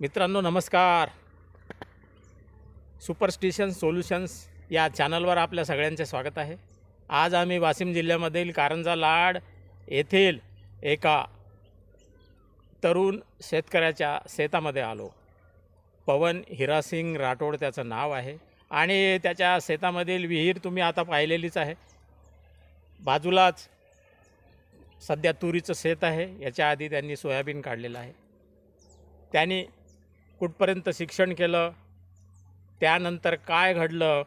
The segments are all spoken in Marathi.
मित्रांनो नमस्कार. सुपरस्टिशन सोल्युशन्स या चॅनलवर आपल्या सगळ्यांचे स्वागत आहे. आज आम्ही वाशिम जिल्ह्यामधील कारंजा लाड येथील एका तरुण शेतकऱ्याच्या शेतामध्ये आलो. पवन हिरासिंग राठोड त्याचं नाव आहे आणि त्याच्या शेतामधील विहीर तुम्ही आता पाहिलेलीच आहे. बाजूलाच सध्या तुरीचं शेत आहे. याच्या आधी त्यांनी सोयाबीन काढलेलं आहे. त्यांनी कुठपर्यंत शिक्षण केलं, त्यानंतर काय घडलं,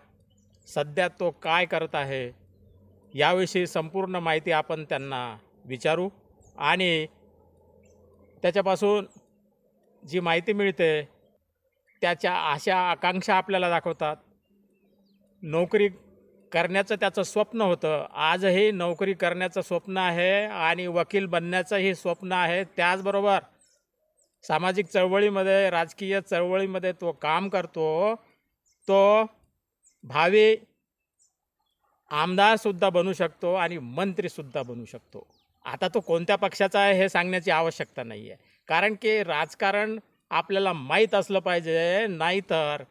सध्या तो काय करत आहे, याविषयी संपूर्ण माहिती आपण त्यांना विचारू आणि त्याच्यापासून जी माहिती मिळते त्याच्या आशा आकांक्षा आपल्याला दाखवतात. नोकरी करण्याचं त्याचं स्वप्न होतं, आजही नोकरी करण्याचं स्वप्न आहे आणि वकील बनण्याचंही स्वप्न आहे. त्याचबरोबर सामाजिक चळवळीमध्ये, राजकीय चळवळीमध्ये तो काम करतो. तो भावी आमदारसुद्धा बनू शकतो आणि मंत्रीसुद्धा बनू शकतो. आता तो कोणत्या पक्षाचा आहे हे सांगण्याची आवश्यकता नाही आहे, कारण की राजकारण आपल्याला माहीत असलं पाहिजे. नाहीतर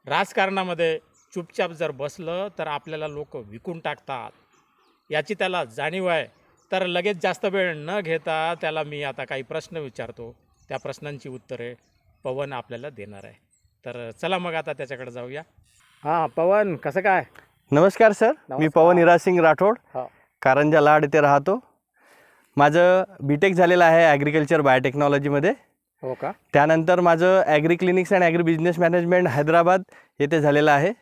राजकारणामध्ये चुपचाप जर बसलं तर आपल्याला लोक विकून टाकतात, याची त्याला जाणीव आहे. तर लगेच जास्त वेळ न घेता त्याला मी आता काही प्रश्न विचारतो. त्या प्रश्नांची उत्तरे पवन आपल्याला देणार आहे. तर चला मग आता त्याच्याकडे जाऊया. हां पवन, कसं काय? नमस्कार सर. मी पवन हिरासिंग राठोड, हो कारंजा लाड येथे राहतो. माझं बीटेक झालेलं आहे ॲग्रिकल्चर बायोटेक्नॉलॉजीमध्ये. हो का? त्यानंतर माझं agri clinics and agri business management Hyderabad येथे झालेलं आहे.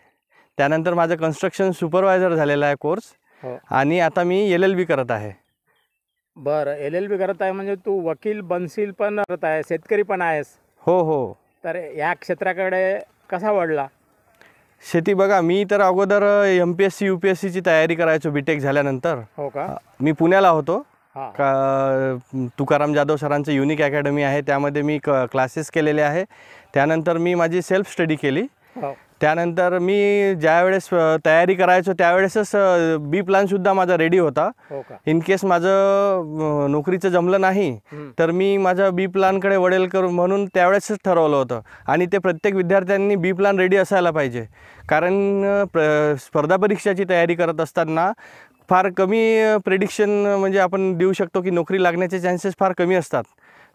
त्यानंतर माझं कन्स्ट्रक्शन सुपरवायझर झालेला आहे कोर्स. हो. आणि आता मी LLB करत आहे. बरं, LLB करत आहे म्हणजे तू वकील बनशील पण करत आहे, शेतकरी पण आहेस. हो हो. तर या क्षेत्राकडे कसा वळला? शेती बघा, मी तर अगोदर MPSC UPSCची तयारी करायचो बीटेक झाल्यानंतर. हो का? मी पुण्याला होतो. हां तुकाराम जाधव सरांचं युनिक अकॅडमी आहे, त्यामध्ये मी क्लासेस केलेले आहे. त्यानंतर मी माझी सेल्फ स्टडी केली. हो. त्यानंतर मी ज्यावेळेस तयारी करायचो त्यावेळेसच बी प्लॅनसुद्धा माझा रेडी होता. हो का? इन केस माझं नोकरीचं जमलं नाही तर मी माझ्या बी प्लॅनकडे वळेल करू म्हणून त्यावेळेसच ठरवलं होतं. आणि ते प्रत्येक विद्यार्थ्यांनी बी प्लॅन रेडी असायला पाहिजे, कारण स्पर्धा परीक्षाची तयारी करत असताना फार कमी प्रेडिक्शन म्हणजे आपण देऊ शकतो की नोकरी लागण्याचे चान्सेस फार कमी असतात.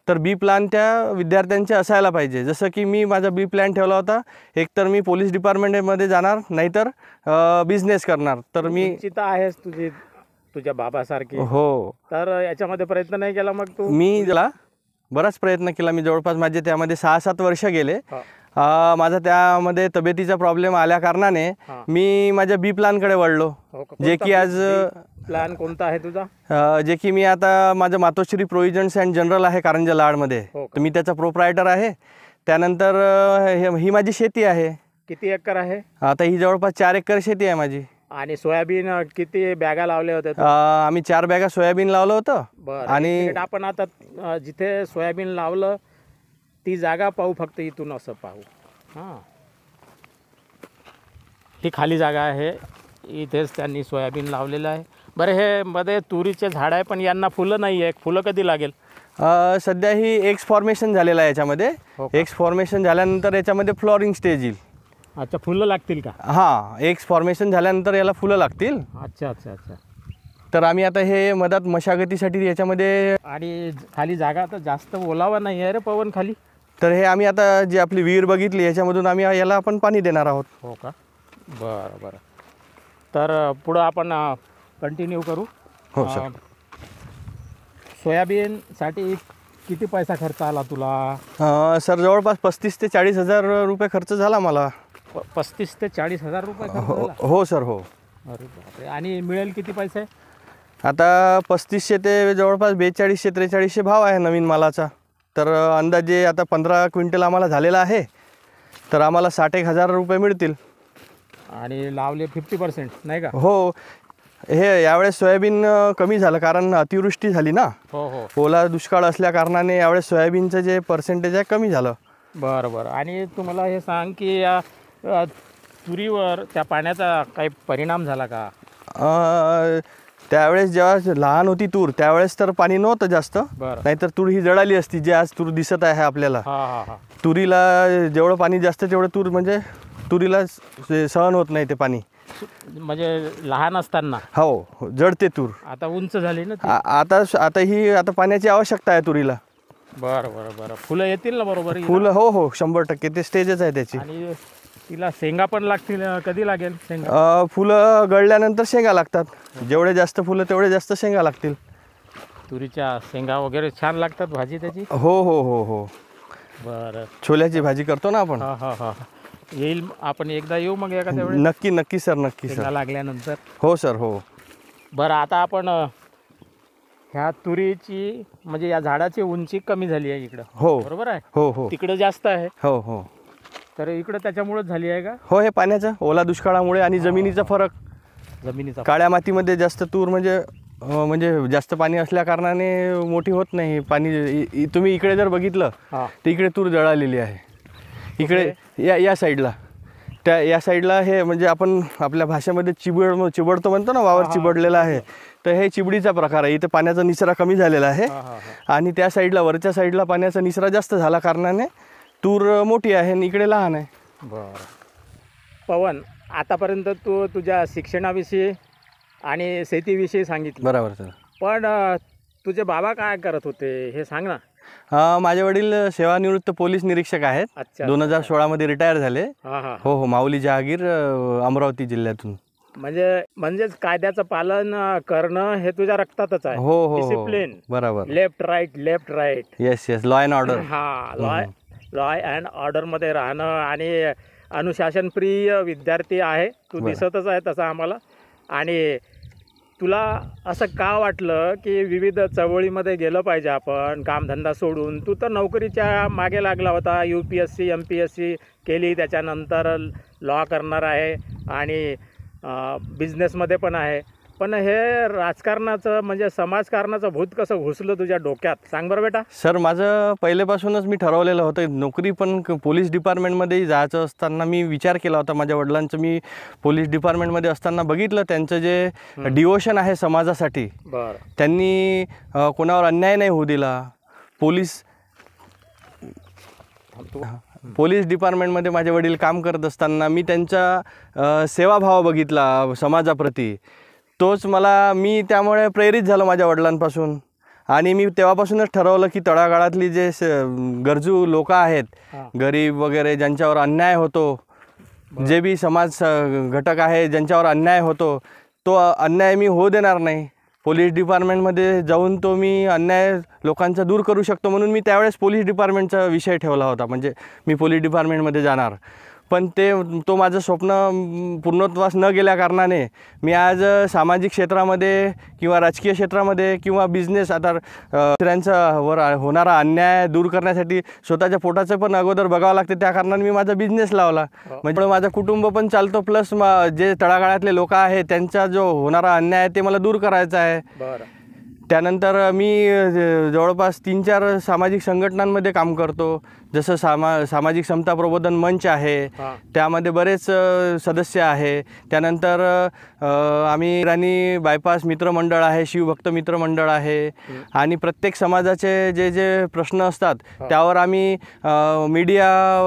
तर बी प्लॅन त्या विद्यार्थ्यांचे असायला पाहिजे. जसं की मी माझा बी प्लॅन ठेवला होता, एकतर मी पोलीस डिपार्टमेंटमध्ये जाणार, नाहीतर बिझनेस करणार. तर मी चिंता आहेस तुझ्या बाबासारखी. हो. तर याच्यामध्ये प्रयत्न नाही केला मग तू? मी त्याला बराच प्रयत्न केला. मी जवळपास माझे त्यामध्ये 6-7 वर्ष गेले. माझा त्यामध्ये तब्येतीचा प्रॉब्लेम आल्या कारणाने मी माझ्या बी प्लॅनकडे वळलो. जे की आज प्लॅन कोणता आहे तुझा? जे की मी आता माझं मातोश्री प्रोव्हिजन्स अँड जनरल आहे कारंजा लाडमध्ये. तर मी त्याचा प्रोप्रायटर आहे. त्यानंतर ही माझी शेती आहे. किती एकर आहे? आता ही जवळपास 4 एकर शेती आहे माझी. आणि सोयाबीन किती बॅगा लावले होते? आम्ही 4 बॅगा सोयाबीन लावलं होतं. बरं. आणि आपण आता जिथे सोयाबीन लावलं ती जागा पाहू, फक्त इथून असं पाहू. हां, ही खाली जागा आहे, इथेच त्यांनी सोयाबीन लावलेलं आहे. बरं, हे मध्ये तुरीचे झाड आहे पण यांना फुलं नाही आहे. फुलं कधी लागेल? सध्या ही एक्स फॉर्मेशन झालेलं आहे याच्यामध्ये. एक्स फॉर्मेशन झाल्यानंतर याच्यामध्ये फ्लॉरिंग स्टेज येईल. अच्छा, फुलं लागतील का? हां, एक्स फॉर्मेशन झाल्यानंतर याला फुलं लागतील. अच्छा अच्छा अच्छा. तर आम्ही आता हे मधात मशागतीसाठी याच्यामध्ये. आणि खाली जागा तर जास्त ओलावा नाही आहे रे पवन खाली. तर हे आम्ही आता जी आपली विहीर बघितली याच्यामधून आम्ही याला आपण पाणी देणार आहोत. हो का? बरं बरं. तर पुढं आपण कंटिन्यू करू. हो सर. सोयाबीनसाठी किती पैसा खर्च आला तुला? सर जवळपास 35 ते 40 हजार रुपये खर्च झाला मला. 35 ते 40 हजार रुपये खर्च झाला? हो सर, हो. अरे बापरे. आणि मिळेल किती पैसे? आता 3500 ते जवळपास 4200-4300 भाव आहे नवीन मालाचा. तर अंदाजे आता 15 क्विंटल आम्हाला झालेला आहे, तर आम्हाला 60,000 रुपये मिळतील. आणि लावले 50% नाही का? हो. हे यावेळेस सोयाबीन कमी झालं कारण अतिवृष्टी झाली ना. हो हो. ओला दुष्काळ असल्या कारणाने यावेळेस सोयाबीनचं जे पर्सेंटेज आहे कमी झालं. बरं बरं. आणि तुम्हाला हे सांग की या तुरीवर त्या पाण्याचा काही परिणाम झाला का? त्यावेळेस जेव्हा लहान होती तूर त्यावेळेस तर पाणी नव्हतं जास्त, बरं. नाहीतर तूर ही जळाली असती जी आज तूर दिसत आहे आपल्याला. हां हां हां. तुरीला जेवढं पाणी जास्त तेवढं तूर म्हणजे तुरीला सहन होत नाही ते पाणी. म्हणजे लहान असताना. हो, जडते तूर. आता उंच झाली ना ती. आता पाण्याची आवश्यकता आहे तुरीला. बरं बरं बरं. फुलं येतील ना बरोबर हिला? फुलं हो 100% ते स्टेजच आहे त्याची. आणि तिला शेंगा पण लागतील. कधी लागेल शेंगा? फुलं गळल्यानंतर शेंगा लागतात. जेवढे जास्त फुलं तेवढे जास्त शेंगा लागतील. तुरीच्या शेंगा वगैरे छान लागतात भाजी त्याची. हो हो हो हो. बरं. छोल्याची भाजी करतो ना आपण. हां हां हां. येईल आपण एकदा येऊ मग एखाद्या वेळेस नक्की सर, नक्की शेंगा सर. लागल्यानंतर. हो सर हो. बरं, आता आपण ह्या तुरीची म्हणजे या झाडाची उंची कमी झाली आहे इकडं. हो बरोबर आहे. हो हो तिकडं जास्त आहे, हो हो तर इकडं त्याच्यामुळेच झाली आहे का? हो. हे पाण्याचा ओला दुष्काळामुळे आणि जमिनीचा फरक. जमिनीचा. काळ्या मातीमध्ये जास्त तूर म्हणजे जास्त पाणी असल्या कारणाने मोठी होत नाही. पाणी तुम्ही इकडे जर बघितलं हां. तर इकडे तूर जळालेली आहे. इकडे या साईडला या साईडला हे म्हणजे आपण आपल्या भाषेमध्ये चिबडतो म्हणतो ना, वावर चिबडलेला आहे. तर हे चिबडीचा प्रकार आहे. इथे पाण्याचा निचरा कमी झालेला आहे हां हां हां. आणि त्या साईडला वरच्या साईडला पाण्याचा निचरा जास्त झाला कारणाने तूर मोठी आहे आणि इकडे लहान आहे. बरं. पवन, आतापर्यंत तू तुझ्या शिक्षणाविषयी आणि शेतीविषयी सांगितलं, बरोबर सर. पण तुझे बाबा काय करत होते हे सांग ना. माझे वडील सेवानिवृत्त पोलीस निरीक्षक आहेत. अच्छा. 2016 रिटायर झाले. हां हां. हो हो. माऊली जहागीर, अमरावती जिल्ह्यातून. म्हणजेच कायद्याचं पालन करणं हे तुझ्या रक्तातच आहे. हो हो. डिसिप्लिन. बरोबर. Left right. Yes law and order. हां, लॉ अँड ऑर्डरमध्ये राहणं आणि अनुशासनप्रिय विद्यार्थी आहे तू. बरं. दिसतच आहे तसं आम्हाला. आणि तुला असं का वाटलं की विविध चळवळीमध्ये गेलं पाहिजे आपण, कामधंदा सोडून? तू तर नोकरीच्या मागे लागला होता. UPSC MPSC केली, त्याच्यानंतर लॉ करणार आहे आणि बिझनेसमध्ये पण आहे. पण हे राजकारणाचं म्हणजे समाजकारणाचं भूत कसं घुसलं तुझ्या डोक्यात, सांग बरं बेटा. सर, माझं पहिलेपासूनच मी ठरवलेलं होतं नोकरी, पण पोलीस डिपार्टमेंटमध्ये जायचं असताना मी विचार केला होता माझ्या वडिलांचं. मी पोलीस डिपार्टमेंटमध्ये असताना बघितलं त्यांचं जे डिवोशन आहे समाजासाठी. बरं. त्यांनी कोणावर अन्याय नाही होऊ दिला. पोलीस डिपार्टमेंटमध्ये माझे वडील काम करत असताना मी त्यांचा सेवाभाव बघितला समाजाप्रती. मी त्यामुळे प्रेरित झालो माझ्या वडिलांपासून. आणि मी तेव्हापासूनच ठरवलं की तळागाळातली जे गरजू लोक आहेत, गरीब वगैरे, ज्यांच्यावर अन्याय होतो, जे बी समाज घटक आहे ज्यांच्यावर अन्याय होतो, तो अन्याय मी होऊ देणार नाही. पोलीस डिपार्टमेंटमध्ये जाऊन तो मी अन्याय लोकांचा दूर करू शकतो, म्हणून मी त्यावेळेस पोलीस डिपार्टमेंटचा विषय ठेवला होता. म्हणजे मी पोलीस डिपार्टमेंटमध्ये जाणार. पण तो माझं स्वप्न पूर्णत्वास न गेल्या कारणाने मी आज सामाजिक क्षेत्रामध्ये किंवा राजकीय क्षेत्रामध्ये किंवा बिझनेस, आता दुसऱ्यांच्यावर होणारा अन्याय दूर करण्यासाठी स्वतःच्या पोटाचं पण अगोदर बघावं लागते. त्या कारणाने मी माझा बिझनेस लावला. म्हणजे माझं कुटुंब पण चालतो, प्लस जे तळागाळातले लोक आहेत त्यांचा जो होणारा अन्याय आहे ते मला दूर करायचा आहे. बरं. त्यानंतर मी जवळपास 3-4 सामाजिक संघटनांमध्ये काम करतो. जसं सामाजिक समता प्रबोधन मंच आहे, त्यामध्ये बरेच सदस्य आहे. त्यानंतर आम्ही राणी बायपास मित्रमंडळ आहे, शिवभक्त मित्रमंडळ आहे. आणि प्रत्येक समाजाचे जे प्रश्न असतात त्यावर आम्ही मीडिया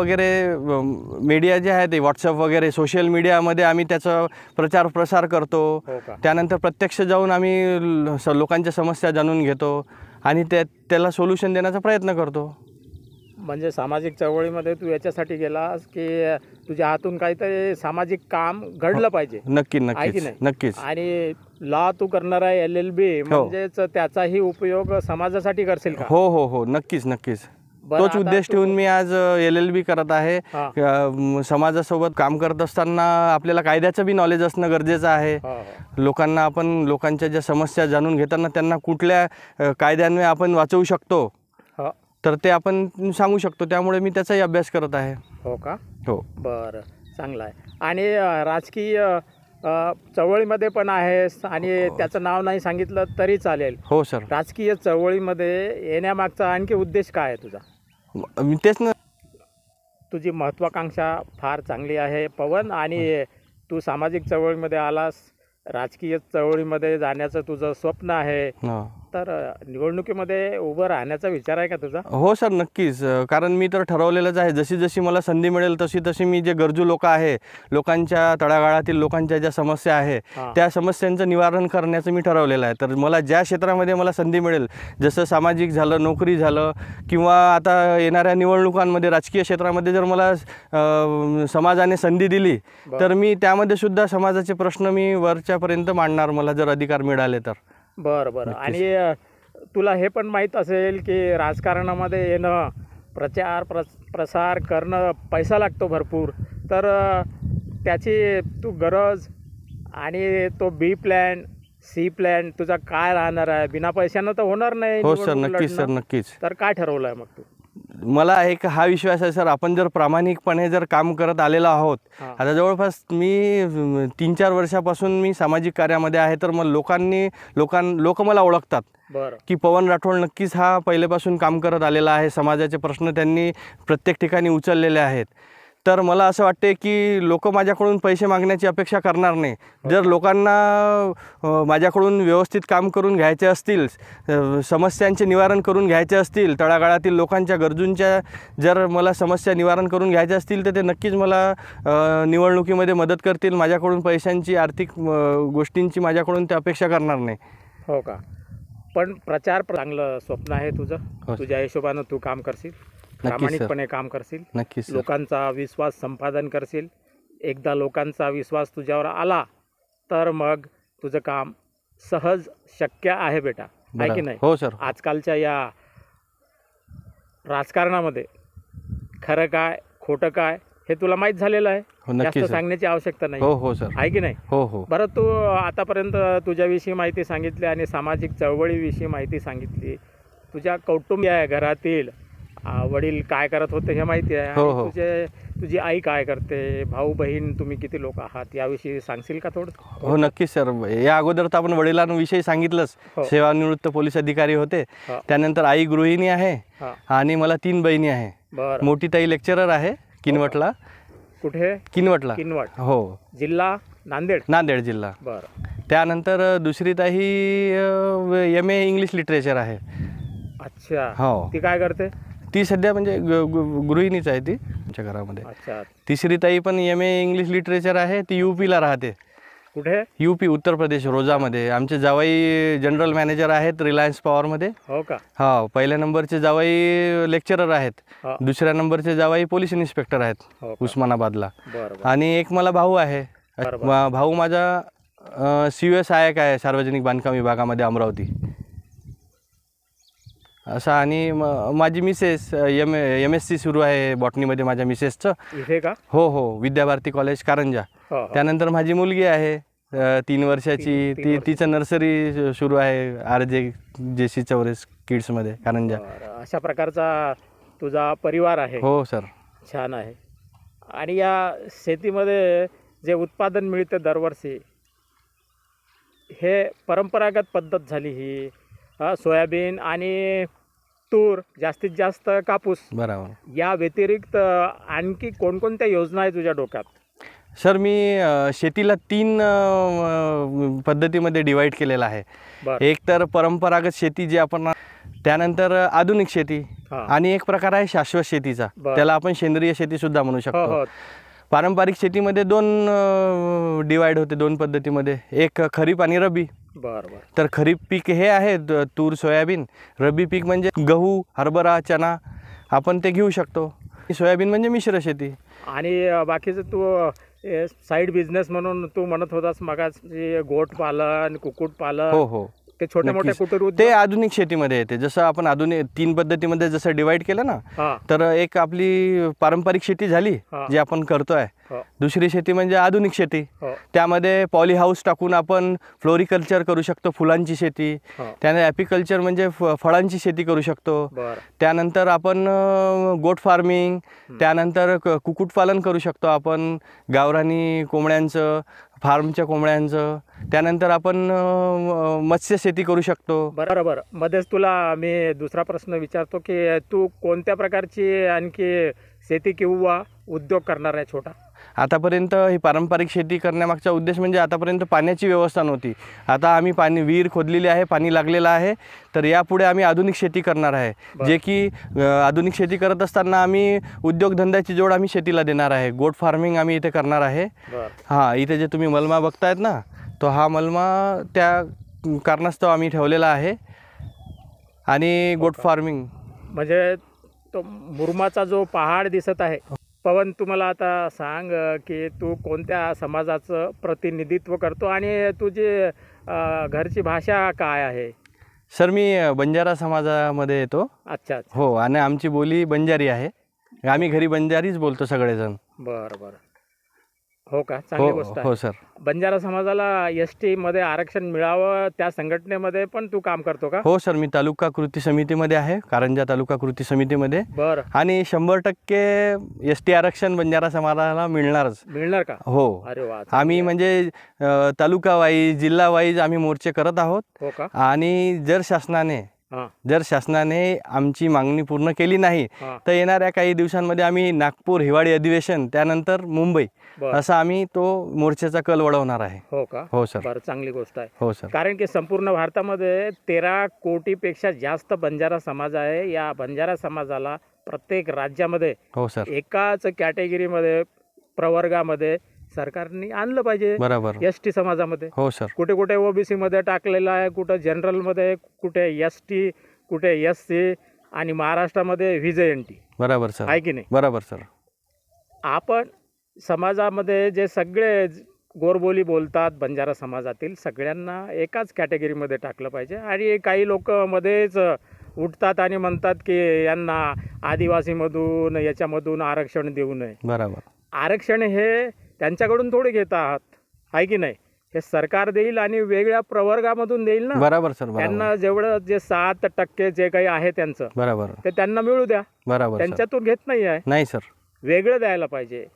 जे आहे ते व्हॉट्सअप वगैरे सोशल मीडियामध्ये आम्ही त्याचा प्रचार प्रसार करतो. त्यानंतर प्रत्यक्ष जाऊन आम्ही लोकांच्या समस्या जाणून घेतो आणि त्याला सोल्युशन देण्याचा प्रयत्न करतो. म्हणजे सामाजिक चळवळीमध्ये तू याच्यासाठी गेलास की तुझ्या हातून काहीतरी सामाजिक काम घडलं पाहिजे. नक्कीच. आणि लॉ तू करणार आहे, LLB, म्हणजेच त्याचाही उपयोग समाजासाठी करशील का? हो हो हो. नक्कीच. तोच उद्देश ठेवून मी आज LLB करत आहे. समाजासोबत काम करत असताना आपल्याला कायद्याचं बी नॉलेज असणं गरजेचं आहे. लोकांच्या ज्या समस्या जाणून घेताना त्यांना कुठल्या कायद्याने आपण वाचवू शकतो तर ते आपण सांगू शकतो. त्यामुळे मी त्याचाही अभ्यास करत आहे. हो का? हो. बरं, चांगलं आहे. आणि राजकीय चळवळीमध्ये पण आहेस आणि त्याचं नाव नाही सांगितलं तरी चालेल. हो सर. राजकीय चळवळीमध्ये येण्यामागचा आणखी उद्देश काय आहे तुझा? तेच ना. तुझी महत्त्वाकांक्षा फार चांगली आहे पवन. आणि तू सामाजिक चळवळीमध्ये आलास, राजकीय चळवळीमध्ये जाण्याचं तुझं स्वप्न आहे, हो. तर निवडणुकीमध्ये उभं राहण्याचा विचार आहे का तुझा? हो सर, नक्कीच. कारण मी तर ठरवलेलंच आहे, जशी जशी मला संधी मिळेल तशी तशी मी जे गरजू लोक आहे, लोकांच्या तळागाळातील लोकांच्या ज्या समस्या आहे हां. त्या समस्यांचं निवारण करण्याचं मी ठरवलेलं आहे. तर मला ज्या क्षेत्रामध्ये मला संधी मिळेल, जसं सामाजिक झालं, नोकरी झालं, किंवा आता येणाऱ्या निवडणुकांमध्ये राजकीय क्षेत्रामध्ये जर मला समाजाने संधी दिली तर मी त्यामध्ये सुद्धा समाजाचे प्रश्न मी वरच्यापर्यंत मांडणार, मला जर अधिकार मिळाले तर. बरं बरं. आणि तुला हे पण माहीत असेल की राजकारणामध्ये येणं, प्रसार करणं पैसा लागतो भरपूर, तर त्याची तू गरज आणि तो बी प्लॅन, सी प्लॅन तुझा काय राहणार आहे? बिना पैशानं तर होणार नाही. हो सर, निवडणूक नक्कीच सर, लढणं. नक्कीच. तर काय ठरवलं आहे मग तू? मला एक हा विश्वास आहे सर, आपण जर प्रामाणिकपणे जर काम करत आलेलो आहोत, हां. आता जवळपास मी 3-4 वर्षापासून मी सामाजिक कार्यामध्ये आहे, तर मग लोक मला ओळखतात बरं. की पवन राठोड नक्कीच हा पहिल्यापासून काम करत आलेला आहे, समाजाचे प्रश्न त्यांनी प्रत्येक ठिकाणी उचललेले आहेत. तर मला असं वाटते की लोक माझ्याकडून पैसे मागण्याची अपेक्षा करणार नाही. जर लोकांना माझ्याकडून व्यवस्थित काम करून घ्यायचे असतील, समस्यांचे निवारण करून घ्यायचे असतील, तळागाळातील लोकांच्या गरजूंच्या जर मला समस्या निवारण करून घ्यायच्या असतील, तर ते नक्कीच मला निवडणुकीमध्ये मदत करतील. माझ्याकडून पैशांची, आर्थिक गोष्टींची माझ्याकडून ते अपेक्षा करणार नाही. हो का? पण प्रचार चांगलं स्वप्न आहे तुझं. तुझ्या हिशोबानं तू काम करशील, प्रामाणिकपणे काम करशील, नक्कीच सर. लोकांचा विश्वास संपादन करशील. एकदा लोकांचा विश्वास तुझ्यावर आला तर मग तुझं काम सहज शक्य आहे बेटा, आहे की नाही? हो सर. आजकालच्या या राजकारणामध्ये खरं काय खोटं काय हे तुला माहीत झालेलं आहे. नक्की जास्त सर. सांगण्याची आवश्यकता नाही, हो हो सर. आहे की नाही? हो हो. बरं, तू आतापर्यंत तुझ्याविषयी माहिती सांगितली आणि सामाजिक चळवळीविषयी माहिती सांगितली. तुझ्या कौटुंबिक आहे, घरातील वडील काय करत होते हे माहिती आहे, हो, आणि हो. तुझी आई काय करते, भाऊ बहीण तुम्ही किती लोक आहात, याविषयी सांगशील का थोडं? हो नक्कीच सर. या अगोदर तर आपण वडिलांविषयी सांगितलंच. हो. सेवानिवृत्त पोलीस अधिकारी होते. हो. त्यानंतर आई गृहिणी आहे हां. आणि मला 3 बहिणी आहे. बरं. मोठी ताई लेक्चरर आहे किनवटला. कुठे? किनवटला. किनवट. हो. जिल्हा नांदेड. नांदेड जिल्हा. बरं. त्यानंतर दुसरी ताई MA इंग्लिश लिटरेचर आहे. अच्छा. हो. ती काय करते? ती सध्या म्हणजे गृहिणीच आहे ती आमच्या घरामध्ये. अच्छा. तिसरी ताई पण MA इंग्लिश लिटरेचर आहे. ती UPला राहते. कुठे? UP उत्तर प्रदेश, रोजामध्ये. आमचे जावई जनरल मॅनेजर आहेत रिलायन्स पॉवरमध्ये. हो का? हो. पहिल्या नंबरचे जावई लेक्चरर आहेत. हो. दुसऱ्या नंबरचे जावई पोलीस इन्स्पेक्टर आहेत हो का? उस्मानाबादला. बरं. आणि एक मला भाऊ आहे. बरं. भाऊ माझा COS सहाय्यक आहे सार्वजनिक बांधकाम विभागामध्ये अमरावती असा. आणि माझी मिसेस MSc सुरू आहे बॉटनीमध्ये माझ्या मिसेसचं. इथे का? हो हो. विद्याभारती कॉलेज कारंजा. हो, हो. त्यानंतर माझी मुलगी आहे 3 वर्षाची. तीन तिचं नर्सरी सुरू आहे RJC चौरेस किड्समध्ये कारंजा. बरं. अशा प्रकारचा तुझा परिवार आहे. हो सर. छान आहे. आणि या शेतीमध्ये जे उत्पादन मिळतं दरवर्षी, हे परंपरागत पद्धत झाली ही. सोयाबीन आणि तूर, जास्तीत जास्त कापूस. बरोबर. या व्यतिरिक्त आणखी कोणकोणत्या योजना आहे तुझ्या डोक्यात? सर, मी शेतीला 3 पद्धतीमध्ये डिवाईड केलेला आहे. बरं. एक तर परंपरागत शेती जी आपण, त्यानंतर आधुनिक शेती, हां. आणि एक प्रकार आहे शाश्वत शेतीचा. बरं. त्याला आपण सेंद्रिय शेतीसुद्धा म्हणू हो शकतो. हो. पारंपरिक शेतीमध्ये 2 डिवाईड होते, 2 पद्धतीमध्ये. एक खरीप आणि रब्बी. बरं बरं. तर खरीप पीक हे आहे तूर, सोयाबीन. रब्बी पीक म्हणजे गहू, हरभरा, चना, आपण ते घेऊ शकतो. सोयाबीन म्हणजे मिश्र शेती. आणि बाकीचं तू साईड बिझनेस म्हणून तू म्हणत होतास मगाशी, गोट पालन, कुक्कुट पालन. हो हो. ते छोटे मोठे नक्कीच. कुटीर उद्योग. ते आधुनिक शेतीमध्ये येते. जसं आपण आधुनिक 3 पद्धतीमध्ये जसं डिवाईड केलं ना, हां. तर एक आपली पारंपरिक शेती झाली हां. जी आपण करतोय. हो. दुसरी शेती म्हणजे आधुनिक शेती. हो. त्यामध्ये पॉली हाऊस टाकून आपण फ्लोरिकल्चर करू शकतो, फुलांची शेती. हो. त्यानंतर ॲपिकल्चर म्हणजे फळांची शेती करू शकतो. बरं. त्यानंतर आपण गोट फार्मिंग, त्यानंतर कुक्कुटपालन करू शकतो आपण, गावरानी कोंबड्यांचं, फार्मच्या कोंबड्यांचं. त्यानंतर आपण मत्स्य शेती करू शकतो. बरोबर. मध्येच तुला मी दुसरा प्रश्न विचारतो की तू कोणत्या प्रकारची आणखी शेती किंवा उद्योग करणार आहे छोटा? आतापर्यंत ही पारंपरिक शेती करण्यामागचा उद्देश म्हणजे आतापर्यंत पाण्याची व्यवस्था नव्हती. आता आम्ही विहीर खोदलेली आहे, पाणी लागलेलं आहे. तर यापुढे आम्ही आधुनिक शेती करणार आहे, जे की आधुनिक शेती करत असताना आम्ही उद्योगधंद्याची जोड आम्ही शेतीला देणार आहे. गोट फार्मिंग आम्ही इथे करणार आहे. हां, इथे जे तुम्ही मलमा बघतायत ना, तो हा मलमा त्या कारणास्तव आम्ही ठेवलेला आहे. आणि गोट फार्मिंग म्हणजे तो मुरुमाचा जो पहाड दिसत आहे. पवन, तुम्हाला आता सांग की तू कोणत्या समाजाचं प्रतिनिधित्व करतो आणि तुझी घरची भाषा काय आहे? सर, मी बंजारा समाजामध्ये येतो. अच्छा. हो, आणि आमची बोली बंजारी आहे. आम्ही घरी बंजारीच बोलतो सगळेजण. बरं बरं. हो का, चांगली गोष्ट आहे. हो सर. बंजारा समाजाला ST मध्ये आरक्षण मिळावं त्या संघटनेमध्ये पण तू काम करतो का? हो सर, मी तालुका कृती समितीमध्ये आहे, कारंजा तालुका कृती समितीमध्ये. बरं. आणि 100% ST आरक्षण बंजारा समाजाला मिळणार का? हो. अरे वा. आम्ही म्हणजे तालुका वाईज, जिल्हा वाईज आम्ही मोर्चे करत आहोत. हो का? आणि जर शासनाने आमची मागणी पूर्ण केली नाही तर येणाऱ्या काही दिवसांमध्ये आम्ही नागपूर हिवाळी अधिवेशन, त्यानंतर मुंबई, असं आम्ही तो मोर्चाचा कल वळवणार आहे. हो का? हो सर. बरं, चांगली गोष्ट आहे. हो सर. कारण की संपूर्ण भारतामध्ये 13 कोटीपेक्षा जास्त बंजारा समाज आहे. या बंजारा समाजाला प्रत्येक राज्यामध्ये हो सर एकाच कॅटेगरीमध्ये, प्रवर्गामध्ये सरकारने आणलं पाहिजे. बरोबर. ST समाजामध्ये. हो सर. कुठे कुठे OBC मध्ये टाकलेलं आहे, कुठं जनरलमध्ये, कुठे ST, कुठे SC आणि महाराष्ट्रामध्ये VJNT. बरोबर सर. आहे की नाही? बरोबर सर. आपण समाजामध्ये जे सगळे गोरबोली बोलतात बंजारा समाजातील सगळ्यांना एकाच कॅटेगरीमध्ये टाकलं पाहिजे. आणि काही लोक मध्येच उठतात आणि म्हणतात की यांना आदिवासीमधून याच्यामधून आरक्षण देऊ नये. बरोबर. आरक्षण हे त्यांच्याकडून थोडे घेत आहात, आहे की नाही? हे सरकार देईल आणि वेगळ्या प्रवर्गामधून देईल ना. बरोबर सर. त्यांना जेवढं जे 7% जे काही आहे त्यांचं, बरोबर, ते त्यांना मिळू द्या. बरोबर. त्यांच्यातून घेत नाही आहे. नाही सर, वेगळं द्यायला पाहिजे.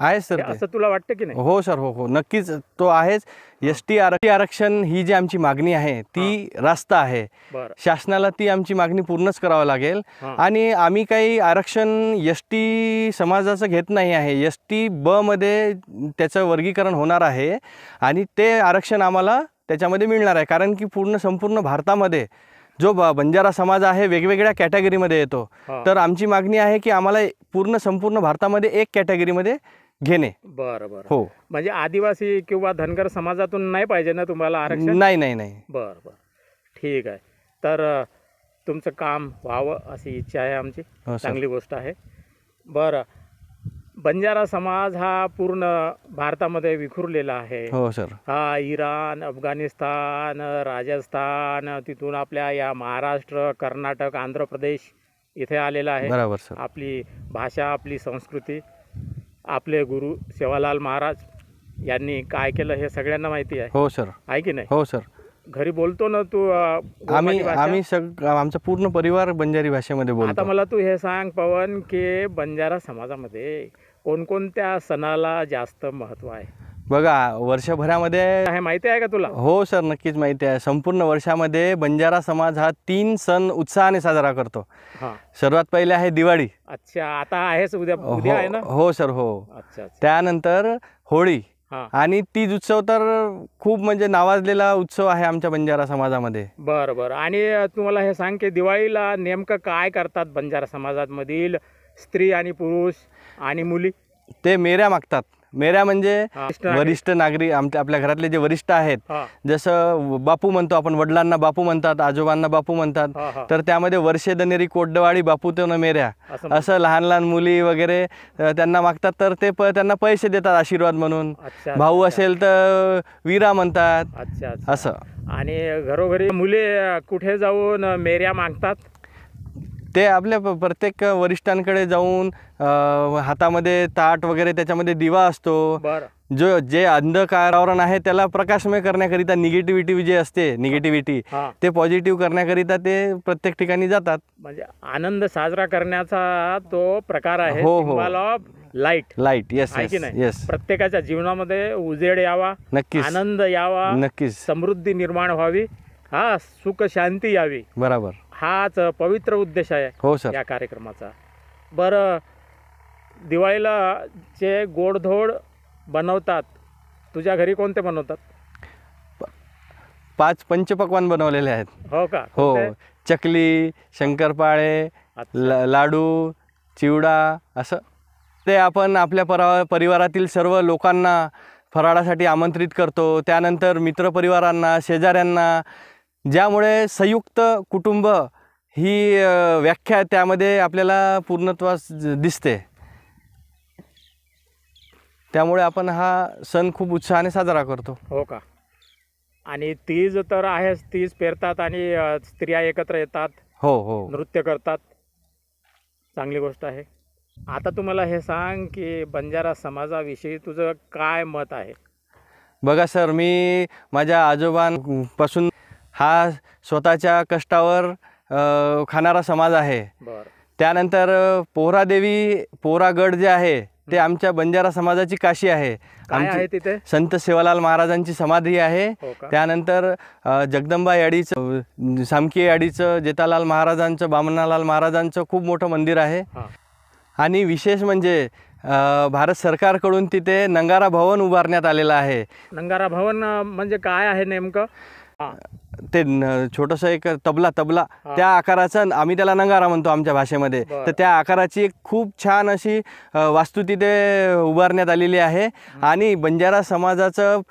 आहे सर, असं तुला वाटतं की नाही? हो सर. हो, नक्कीच तो आहेच. ST आरक्षण ही जी आमची मागणी आहे ती रास्त आहे. शासनाला ती आमची मागणी पूर्णच करावं लागेल. आणि आम्ही काही आरक्षण ST समाजाचं घेत नाही आहे. ST ब मध्ये त्याचं वर्गीकरण होणार आहे आणि ते आरक्षण आम्हाला त्याच्यामध्ये मिळणार आहे. कारण की संपूर्ण भारतामध्ये जो बंजारा समाज आहे वेगवेगळ्या कॅटेगरीमध्ये येतो. तर आमची मागणी आहे की आम्हाला संपूर्ण भारतामध्ये एक कॅटेगरीमध्ये घेणे. बरं. हो, म्हणजे आदिवासी किंवा धनगर समाजातून नाही पाहिजे ना तुम्हाला आरक्षण? नाही. बरं, ठीक आहे. तर तुमचं काम व्हावं अशी इच्छा आहे आमची. चांगली गोष्ट आहे. बरं, बंजारा समाज हा पूर्ण भारतामध्ये विखुरलेला आहे. हो सर. हा इराण, अफगाणिस्तान, राजस्थान, तिथून आपल्या या महाराष्ट्र, कर्नाटक, आंध्र प्रदेश इथे आलेला आहे. बरोबर सर. आपली भाषा, आपली संस्कृती, आपले गुरु सेवालाल महाराज यांनी काय केलं हे सगळ्यांना माहिती आहे. हो सर. आहे की नाही? हो सर. घरी बोलतो ना तू? आम्ही आमचा पूर्ण परिवार बंजारी भाषेमध्ये बोलतो. आता मला तू हे सांग पवन की बंजारा समाजामध्ये कोणकोणत्या सणाला जास्त महत्त्व आहे? बघा, वर्षभरामध्ये हे माहिती आहे का तुला? हो सर, नक्कीच माहिती आहे. संपूर्ण वर्षामध्ये बंजारा समाज हा 3 सण उत्साहाने साजरा करतो. सर्वात पहिले आहे दिवाळी. अच्छा, आता आहेच, उद्या आहे ना? हो सर. हो. अच्छा. त्यानंतर होळी आणि तीज उत्सव तर खूप म्हणजे नावाजलेला उत्सव आहे आमच्या बंजारा समाजामध्ये. बरं. आणि तुम्हाला हे सांग की दिवाळीला नेमकं काय करतात बंजारा समाजामधील स्त्री आणि पुरुष आणि मुली? ते मेऱ्या मागतात. मेऱ्या म्हणजे वरिष्ठ नागरिक, आपल्या घरातले जे वरिष्ठ आहेत, जसं बापू म्हणतो आपण, वडिलांना बापू म्हणतात, आजोबांना बापू म्हणतात. तर त्यामध्ये वर्षे दनेरी कोटडवाळी बापू तो न मेऱ्या, असं लहान मुली वगैरे त्यांना मागतात. तर ते त्यांना पैसे देतात आशीर्वाद म्हणून. भाऊ असेल तर वीरा म्हणतात. अच्छा. असं. आणि घरोघरी मुली कुठे जाऊन मेऱ्या मागतात? ते आपल्या प्रत्येक वरिष्ठांकडे जाऊन हातामध्ये ताट वगैरे, त्याच्यामध्ये दिवा असतो. जे अंधकारावरण आहे त्याला प्रकाशमय करण्याकरिता, निगेटिव्हिटी जे असते, निगेटिव्हिटी ते पॉझिटिव्ह करण्याकरिता ते प्रत्येक ठिकाणी जातात. म्हणजे आनंद साजरा करण्याचा तो प्रकार आहे. Symbol of light. येस. प्रत्येकाच्या जीवनामध्ये उजेड यावा, नक्कीच आनंद यावा, नक्कीच समृद्धी निर्माण व्हावी, सुख शांती यावी. बरोबर. हाच पवित्र उद्देश आहे. हो सर. या कार्यक्रमाचा. बरं, दिवाळीला जे गोडधोड बनवतात तुझ्या घरी कोणते बनवतात? 5 पंचपक्वान्न बनवलेले आहेत. हो का? हो, कोणते? चकली, शंकरपाळे, अच्छा. लाडू, चिवडा असं. ते आपण आपल्या परिवारातील सर्व लोकांना फराळासाठी आमंत्रित करतो. त्यानंतर मित्रपरिवारांना, शेजाऱ्यांना, ज्यामुळे संयुक्त कुटुंब ही व्याख्या त्यामध्ये आपल्याला पूर्णत्वास दिसते. त्यामुळे आपण हा सण खूप उत्साहाने साजरा करतो. हो का? आणि तीज तर आहेच, तीज पेरतात आणि स्त्रिया एकत्र येतात, हो हो. नृत्य करतात, चांगली गोष्ट आहे. आता तुम्हाला हे सांग की बंजारा समाजाविषयी तुझं काय मत आहे? बघा सर, मी माझ्या आजोबांपासून हा स्वतःच्या कष्टावर खाणारा समाज आहे. बरं. त्यानंतर पोहरागड जे आहे ते आमच्या बंजारा समाजाची काशी आहे. काय आहे तिथे? संत सेवालाल महाराजांची समाधी आहे. हो का? त्यानंतर जगदंबा याडीचं, सामकी याडीचं, जेठालाल महाराजांचं, बामणालाल महाराजांचं खूप मोठं मंदिर आहे. हां. आणि विशेष म्हणजे भारत सरकारकडून तिथे नंगारा भवन उभारण्यात आलेलं आहे. नंगारा भवन म्हणजे काय आहे नेमकं? हां. ते छोटंसं एक तबला हां. त्या आकाराचं, आम्ही त्याला नंगारा म्हणतो आमच्या भाषेमध्ये. बरं. तर त्या आकाराची एक खूप छान अशी वास्तू तिथे उभारण्यात आलेली आहे. आणि बंजारा समाजाचं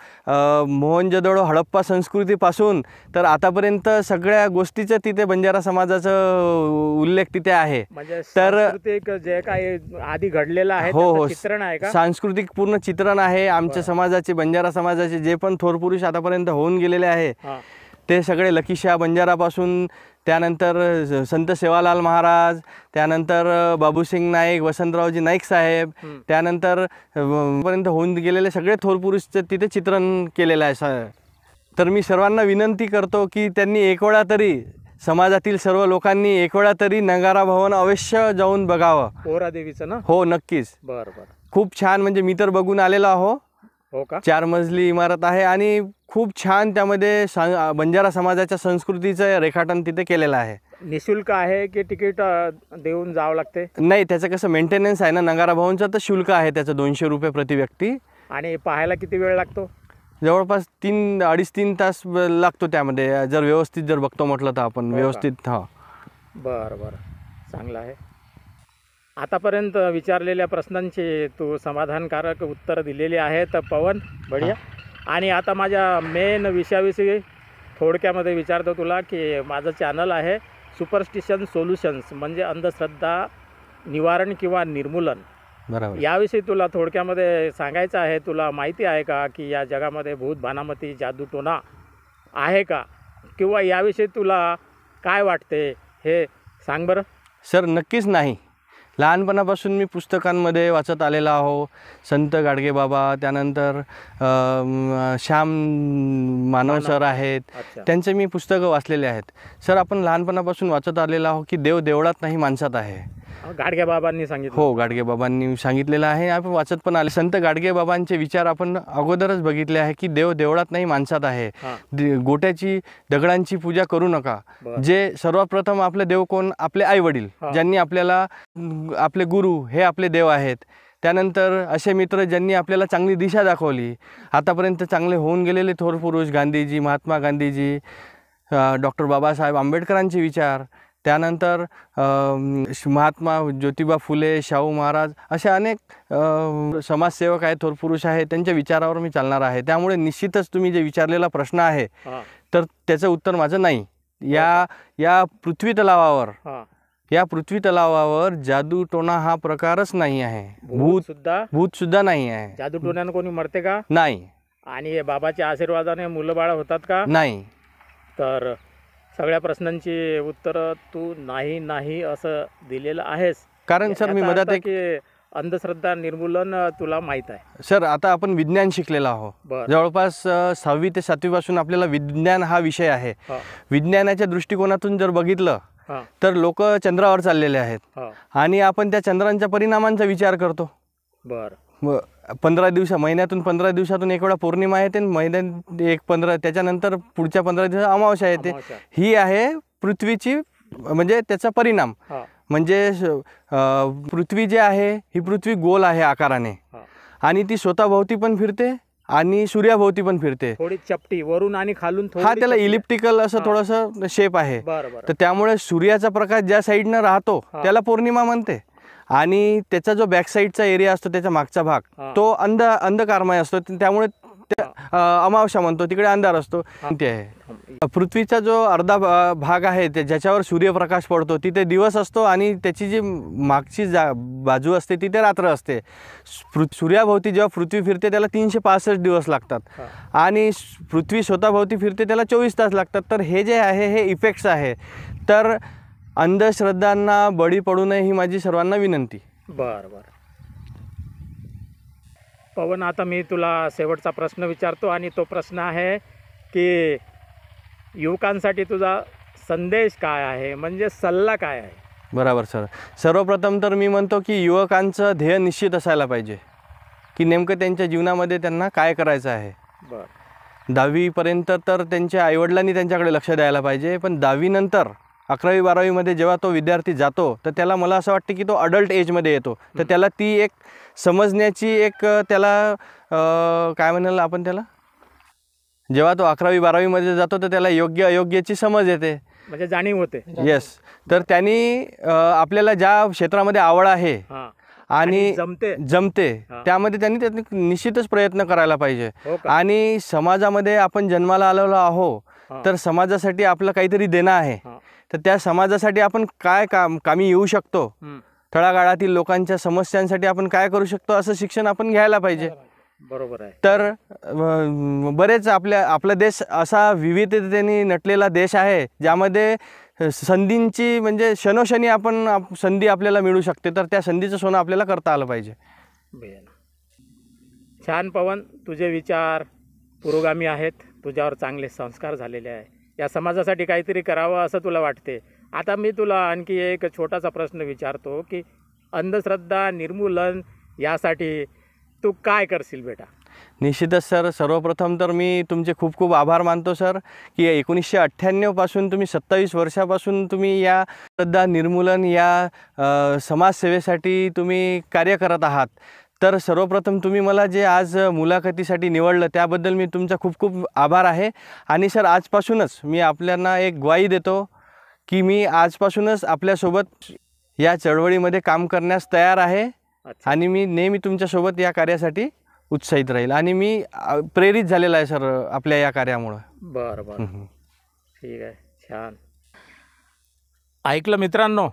मोहनजोदडो हडप्पा संस्कृतीपासून तर आतापर्यंत सगळ्या गोष्टीचं तिथे बंजारा समाजाचं उल्लेख तिथे आहे. म्हणजे तर सांस्कृतिक जे काही आधी घडलेलं आहे हो हो, त्याचं चित्रण आहे का? सांस्कृतिक पूर्ण चित्रण आहे आमच्या समाजाचे, बंजारा समाजाचे जे पण थोर पुरुष आतापर्यंत होऊन गेलेले आहे हां. ते सगळे लकीशाह बंजारापासून, त्यानंतर संत सेवालाल महाराज, त्यानंतर बाबूसिंग नाईक, वसंतरावजी नाईक साहेब, त्यानंतर पर्यंत होऊन गेलेले सगळे थोर पुरुष तिथे चित्रण केलेलं आहे. तर मी सर्वांना विनंती करतो की त्यांनी एक वेळा तरी, समाजातील सर्व लोकांनी एक वेळा तरी नंगारा भवन अवश्य जाऊन बघावं. पोहरा देवीचं ना? हो, नक्कीच. बरं बरं. खूप छान, म्हणजे मी तर बघून आलेलो आहो. हो का? 4 मजली इमारत आहे आणि खूप छान त्यामध्ये बंजारा समाजाच्या संस्कृतीचं रेखाटन तिथे केलेलं आहे. निशुल्क आहे की तिकीट देऊन जावं लागते? नाही, त्याचं कसं मेंटेनन्स आहे ना नंगारा भवनचं, तर शुल्क आहे त्याचं 200 रुपये प्रति व्यक्ती. आणि पाहायला किती वेळ लागतो? जवळपास 2.5-3 तास लागतो त्यामध्ये, जर व्यवस्थित जर बघतो म्हटलं तर आपण. का? व्यवस्थित. हां. बरं बरं, चांगलं आहे. आतापर्यंत विचारलेल्या प्रश्नांची तू समाधानकारक उत्तर दिलेली आहेत पवन, बढिया. आणि आता माझ्या मेन विषयाविषयी थोडक्यामध्ये विचारतो तुला की माझं चॅनल आहे सुपरस्टिशन सोल्युशन्स, म्हणजे अंधश्रद्धा निवारण किंवा निर्मूलन. बरोबर. याविषयी तुला थोडक्यामध्ये सांगायचं आहे. तुला माहिती आहे का की या जगामध्ये भूत भानामती जादूटोणा आहे का, किंवा याविषयी तुला काय वाटते हे सांग बरं. सर, नक्कीच नाही. लहानपणापासून मी पुस्तकांमध्ये वाचत आलेला आहो. संत गाडगेबाबा, त्यानंतर श्याम मानव सर आहेत, अच्छा. त्यांचे मी पुस्तकं वाचलेले आहेत. सर, आपण लहानपणापासून वाचत आलेलो आहो की देव देवळात नाही माणसात आहे. गाडगेबाबांनी सांगितलं. हो, गाडगेबाबांनी सांगितलेलं आहे. आपण वाचत पण आले. संत गाडगेबाबांचे विचार आपण अगोदरच बघितले आहे की देव देवळात नाही माणसात आहे. गोट्याची, दगडांची पूजा करू नका. जे सर्वप्रथम आपले देव कोण? आपले आई वडील, ज्यांनी आपल्याला, आपले गुरु हे आपले देव आहेत. त्यानंतर असे मित्र ज्यांनी आपल्याला चांगली दिशा दाखवली. आतापर्यंत चांगले होऊन गेलेले थोर पुरुष, गांधीजी, महात्मा गांधीजी, डॉक्टर बाबासाहेब आंबेडकरांचे विचार, त्यानंतर महात्मा ज्योतिबा फुले, शाहू महाराज, असे अनेक समाजसेवक आहेत, थोर पुरुष आहेत. त्यांच्या विचारावर मी चालणार आहे. त्यामुळे निश्चितच तुम्ही जे विचारलेला प्रश्न आहे तर त्याचं उत्तर माझं नाही. या पृथ्वी तलावावर जादूटोणा हा प्रकारच नाही आहे. भूत सुद्धा नाही आहे. जादूटोण्यानं कोणी मरते का? नाही. आणि बाबाच्या आशीर्वादाने मुलं बाळ होतात का? नाही. तर सगळ्या प्रश्नांची उत्तरं तू नाही असं दिलेलं आहेस. कारण सर, मी मदत की अंधश्रद्धा निर्मूलन तुला माहीत आहे. सर, आता आपण विज्ञान शिकलेलो आहोत. जवळपास 6वी ते 7वी पासून आपल्याला विज्ञान हा विषय आहे. विज्ञानाच्या दृष्टिकोनातून जर बघितलं तर लोक चंद्रावर चाललेले आहेत आणि आपण त्या चंद्रांच्या परिणामांचा विचार करतो. बरं. महिन्यातून 15 दिवसातून एक वेळा पौर्णिमा येते, महिन्यात 15 त्याच्यानंतर पुढच्या 15 दिवसात अमावस्या येते. ही आहे पृथ्वीची, म्हणजे त्याचा परिणाम. म्हणजे पृथ्वी जे आहे ही पृथ्वी गोल आहे आकाराने आणि ती स्वतःभोवती पण फिरते आणि सूर्याभोवती पण फिरते. थोडी चपटी वरून आणि खालून हा त्याला इलिप्टिकल असं थोडंसं शेप आहे. तर त्यामुळे सूर्याचा प्रकाश ज्या साईडनं राहतो त्याला पौर्णिमा म्हणते आणि त्याचा जो बॅक साईडचा एरिया असतो त्याचा मागचा भाग तो अंधकारमय असतो, त्यामुळे अमावस्या म्हणतो, तिकडे अंधार असतो. ते आहे पृथ्वीचा जो अर्धा भाग आहे ते ज्याच्यावर सूर्यप्रकाश पडतो तिथे दिवस असतो आणि त्याची जी मागची बाजू असते तिथे रात्र असते. सूर्याभोवती जेव्हा पृथ्वी फिरते त्याला 365 दिवस लागतात आणि पृथ्वी स्वतःभोवती फिरते त्याला 24 तास लागतात. तर हे जे आहे हे इफेक्ट्स आहे. तर अंधश्रद्धांना बळी पडू नये ही माझी सर्वांना विनंती. बरं. पवन, आता मी तुला शेवटचा प्रश्न विचारतो आणि तो प्रश्न आहे की युवकांसाठी तुझा संदेश काय आहे, म्हणजे सल्ला काय आहे? बरोबर सर. सर्वप्रथम तर मी म्हणतो की युवकांचं ध्येय निश्चित असायला पाहिजे की नेमकं त्यांच्या जीवनामध्ये त्यांना काय करायचं आहे. 10वीपर्यंत तर त्यांच्या आईवडिलांनी त्यांच्याकडे लक्ष द्यायला पाहिजे, पण 10वीनंतर 11वी-12वीमध्ये जेव्हा तो विद्यार्थी जातो तर त्याला मला असं वाटतं की तो अडल्ट एजमध्ये येतो. तर त्याला ती एक समजण्याची एक त्याला काय म्हणाल आपण त्याला, जेव्हा तो 11वी-12वीमध्ये जातो तर त्याला योग्य अयोग्याची समज येते, म्हणजे जाणीव होते. येस. तर त्यांनी आपल्याला ज्या क्षेत्रामध्ये आवड आहे आणि जमते त्यामध्ये त्यांनी निश्चितच प्रयत्न करायला पाहिजे. आणि समाजामध्ये आपण जन्माला आलेलो आहो तर समाजासाठी आपलं काहीतरी देणं आहे. तर त्या समाजासाठी आपण काय कामी येऊ शकतो, तळागाळातील लोकांच्या समस्यांसाठी आपण काय करू शकतो असं शिक्षण आपण घ्यायला पाहिजे. बरोबर आहे. तर बरेच आपला देश असा विविधतेने नटलेला देश आहे ज्यामध्ये संधींची म्हणजे क्षणोक्षणी आपण संधी आपल्याला मिळू शकते. तर त्या संधीचं सोनं आपल्याला करता आलं पाहिजे. छान पवन, तुझे विचार पुरोगामी आहेत, तुझ्यावर चांगले संस्कार झालेले आहे. या समाजासाठी काहीतरी करावं असं तुला वाटते. आता मी तुला आणखी एक छोटासा प्रश्न विचारतो की अंधश्रद्धा निर्मूलन यासाठी तू काय करशील बेटा? निश्चितच सर. सर्वप्रथम तर मी तुमचे खूप खूप आभार मानतो सर की 1998 पासून तुम्ही 27 वर्षापासून तुम्ही या श्रद्धा निर्मूलन या समाजसेवेसाठी तुम्ही कार्य करत आहात. तर सर्वप्रथम तुम्ही मला जे आज मुलाखतीसाठी निवडलं त्याबद्दल मी तुमचा खूप खूप आभार आहे. आणि सर आजपासूनच मी आपल्याला एक ग्वाही देतो की मी आजपासूनच आपल्यासोबत या चळवळीमध्ये काम करण्यास तयार आहे आणि मी नेहमी तुमच्यासोबत या कार्यासाठी उत्साहित राहील आणि मी प्रेरित झालेला आहे सर आपल्या या कार्यामुळं. बरं. ठीक आहे, छान. ऐकलं मित्रांनो,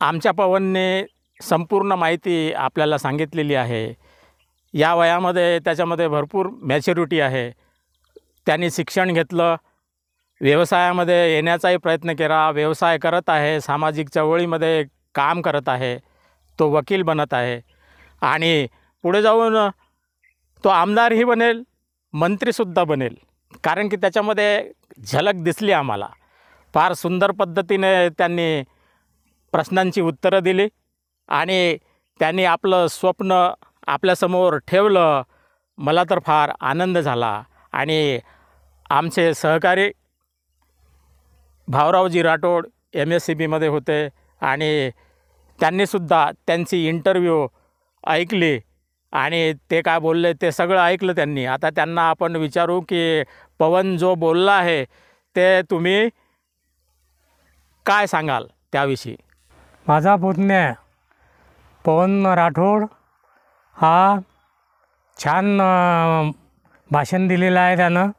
आमच्या पवनने संपूर्ण माहिती आपल्याला सांगितलेली आहे. या वयामध्ये त्याच्यामध्ये भरपूर मॅच्युरिटी आहे. त्यांनी शिक्षण घेतलं, व्यवसायामध्ये येण्याचाही प्रयत्न केला, व्यवसाय करत आहे, सामाजिक चळवळीमध्ये काम करत आहे, तो वकील बनत आहे आणि पुढे जाऊन तो आमदारही बनेल, मंत्रीसुद्धा बनेल. कारण की त्याच्यामध्ये झलक दिसली आम्हाला. फार सुंदर पद्धतीने त्यांनी प्रश्नांची उत्तरं दिली आणि त्यांनी आपलं स्वप्न आपल्यासमोर ठेवलं. मला तर फार आनंद झाला. आणि आमचे सहकारी भाऊरावजी राठोड MSCBमध्ये होते आणि त्यांनीसुद्धा त्यांची इंटरव्ह्यू ऐकली आणि ते काय बोलले ते सगळं ऐकलं त्यांनी. आता त्यांना आपण विचारू की पवन जो बोलला आहे ते तुम्ही काय सांगाल त्याविषयी? माझा पुतण्या पवन राठोड हा छान भाषण दिलेलं आहे त्यानं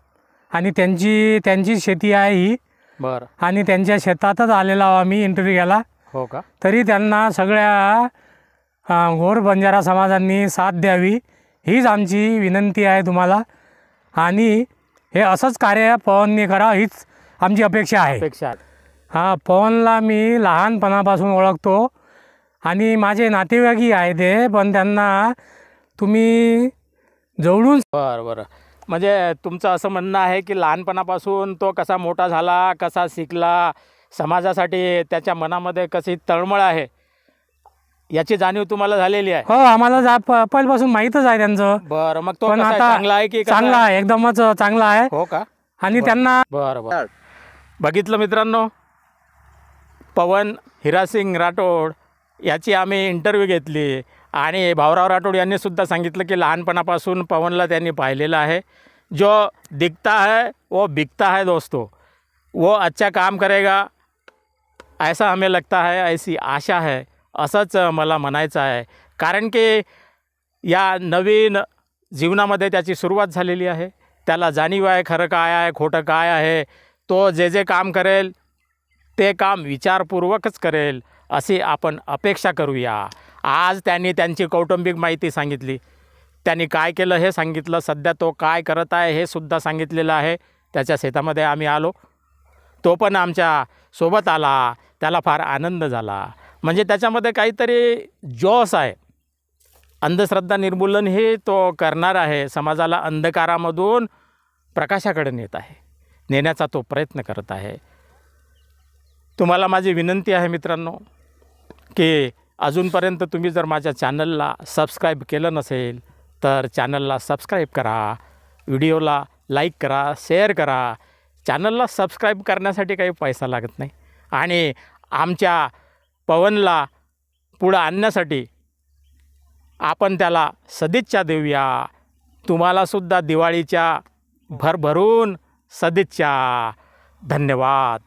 आणि त्यांची शेती आहे ही. बरं. आणि त्यांच्या शेतातच आलेला आम्ही इंटरव्ह्यू घ्यायला. हो का? तरी त्यांना सगळ्या घोर बंजारा समाजांनी साथ द्यावी हीच आमची विनंती आहे तुम्हाला. आणि हे असंच कार्य पवनने करा हीच आमची अपेक्षा आहे. पवनला मी लहानपणापासून ओळखतो आणि माझे नातेवाईकही आहे ते, पण त्यांना तुम्ही जवळून. बरं. म्हणजे तुमचं असं म्हणणं आहे की लहानपणापासून तो कसा मोठा झाला, कसा शिकला, समाजासाठी त्याच्या मनामध्ये कशी तळमळ आहे याची जाणीव तुम्हाला झालेली आहे? हो, आम्हाला पहिल्यापासून माहीतच आहे त्यांचं. बरं. मग तो पण आता चांगला आहे की? चांगला आहे, एकदमच चांगला आहे. हो का? आणि त्यांना बरं. बघितलं मित्रांनो, पवन हिरासिंग राठोड याची आम्ही इंटरव्ह्यू घेतली आणि भाऊराव राठोड यांनीसुद्धा सांगितलं की लहानपणापासून पवनला त्यांनी पाहिलेलं आहे. जो दिखता है वो बिकता है दोस्तों, वो अच्छा काम करेगा ऐसा हमें लगता है, ऐसी आशा है, असंच मला म्हणायचं आहे. कारण की या नवीन जीवनामध्ये त्याची सुरुवात झालेली आहे. त्याला जाणीव आहे खरं काय आहे खोटं काय आहे. तो जे जे काम करेल ते काम विचारपूर्वकच करेल अशी आपण अपेक्षा करूया. आज त्यांनी त्यांची कौटुंबिक माहिती सांगितली, त्यांनी काय केलं हे सांगितलं, सध्या तो काय करत आहे हे सुद्धा सांगितलेलं आहे. त्याच्या शेतामध्ये आम्ही आलो, तो पण आमच्या सोबत आला, त्याला फार आनंद झाला. म्हणजे त्याच्यामध्ये काहीतरी जोश आहे. अंधश्रद्धा निर्मूलन हे तो करणार आहे. समाजाला अंधकारामधून प्रकाशाकडे नेण्याचा तो प्रयत्न करत आहे. तुम्हाला माझी विनंती आहे मित्रांनो की अजूनपर्यंत तुम्ही जर माझ्या चॅनलला सबस्क्राईब केलं नसेल तर चॅनलला सबस्क्राईब करा, व्हिडिओला लाईक करा, शेअर करा. चॅनलला सबस्क्राईब करण्यासाठी काही पैसा लागत नाही आणि आमच्या पवनला पुढं आणण्यासाठी आपण त्याला सदिच्छा देऊया. तुम्हालासुद्धा दिवाळीच्या भरभरून सदिच्छा. धन्यवाद.